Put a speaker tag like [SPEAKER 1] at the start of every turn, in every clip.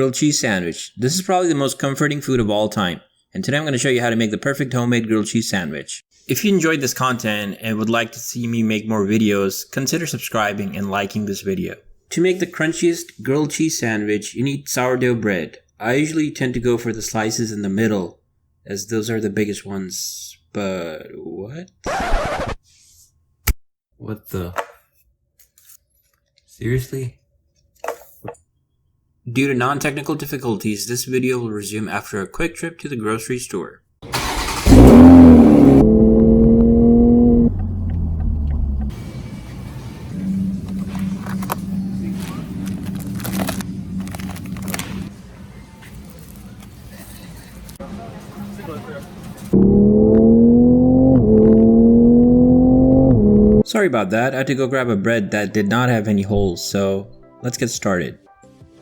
[SPEAKER 1] grilled cheese sandwich. This is probably the most comforting food of all time, and today I'm going to show you how to make the perfect homemade grilled cheese sandwich. If you enjoyed this content and would like to see me make more videos, consider subscribing and liking this video. To make the crunchiest grilled cheese sandwich, you need sourdough bread. I usually tend to go for the slices in the middle, as those are the biggest ones. But what? What the? Seriously? Due to non-technical difficulties, this video will resume after a quick trip to the grocery store. Sorry about that, I had to go grab a bread that did not have any holes, so let's get started.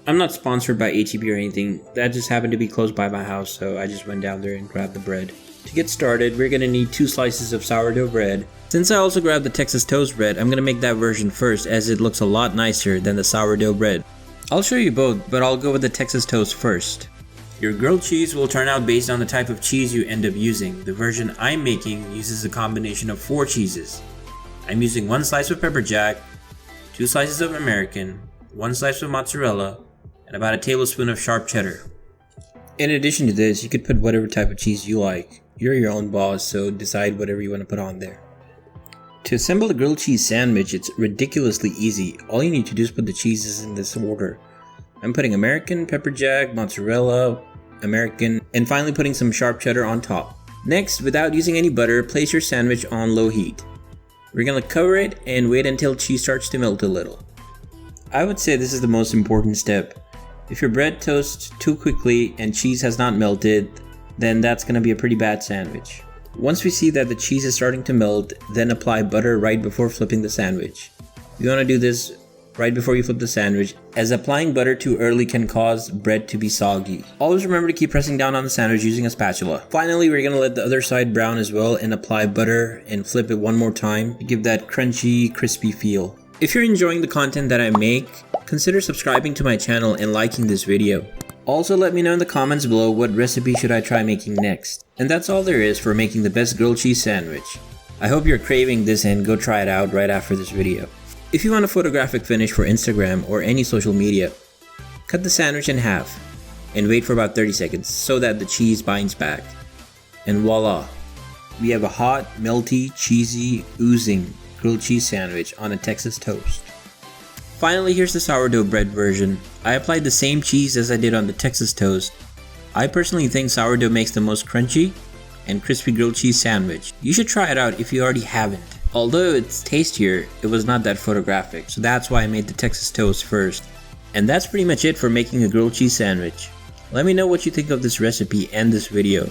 [SPEAKER 1] I'm not sponsored by HEB or anything, that just happened to be close by my house, so I just went down there and grabbed the bread. To get started, we're going to need 2 slices of sourdough bread. Since I also grabbed the Texas toast bread, I'm going to make that version first as it looks a lot nicer than the sourdough bread. I'll show you both, but I'll go with the Texas toast first. Your grilled cheese will turn out based on the type of cheese you end up using. The version I'm making uses a combination of 4 cheeses. I'm using 1 slice of pepper jack, 2 slices of American, 1 slice of mozzarella, and about a tablespoon of sharp cheddar. In addition to this, you could put whatever type of cheese you like. You're your own boss, so decide whatever you want to put on there. To assemble a grilled cheese sandwich, it's ridiculously easy. All you need to do is put the cheeses in this order. I'm putting American, pepper jack, mozzarella, American, and finally putting some sharp cheddar on top. Next, without using any butter, place your sandwich on low heat. We're gonna cover it and wait until cheese starts to melt a little. I would say this is the most important step. If your bread toasts too quickly and cheese has not melted, then that's gonna be a pretty bad sandwich. Once we see that the cheese is starting to melt, then apply butter right before flipping the sandwich. You wanna do this right before you flip the sandwich, as applying butter too early can cause bread to be soggy. Always remember to keep pressing down on the sandwich using a spatula. Finally, we're gonna let the other side brown as well and apply butter and flip it one more time to give that crunchy, crispy feel. If you're enjoying the content that I make, consider subscribing to my channel and liking this video. Also let me know in the comments below what recipe should I try making next. And that's all there is for making the best grilled cheese sandwich. I hope you're craving this and go try it out right after this video. If you want a photographic finish for Instagram or any social media, cut the sandwich in half and wait for about 30 seconds so that the cheese binds back. And voila! We have a hot, melty, cheesy, oozing grilled cheese sandwich on a Texas toast. Finally, here's the sourdough bread version. I applied the same cheese as I did on the Texas toast. I personally think sourdough makes the most crunchy and crispy grilled cheese sandwich. You should try it out if you already haven't. Although it's tastier, it was not that photographic, so that's why I made the Texas toast first. And that's pretty much it for making a grilled cheese sandwich. Let me know what you think of this recipe and this video.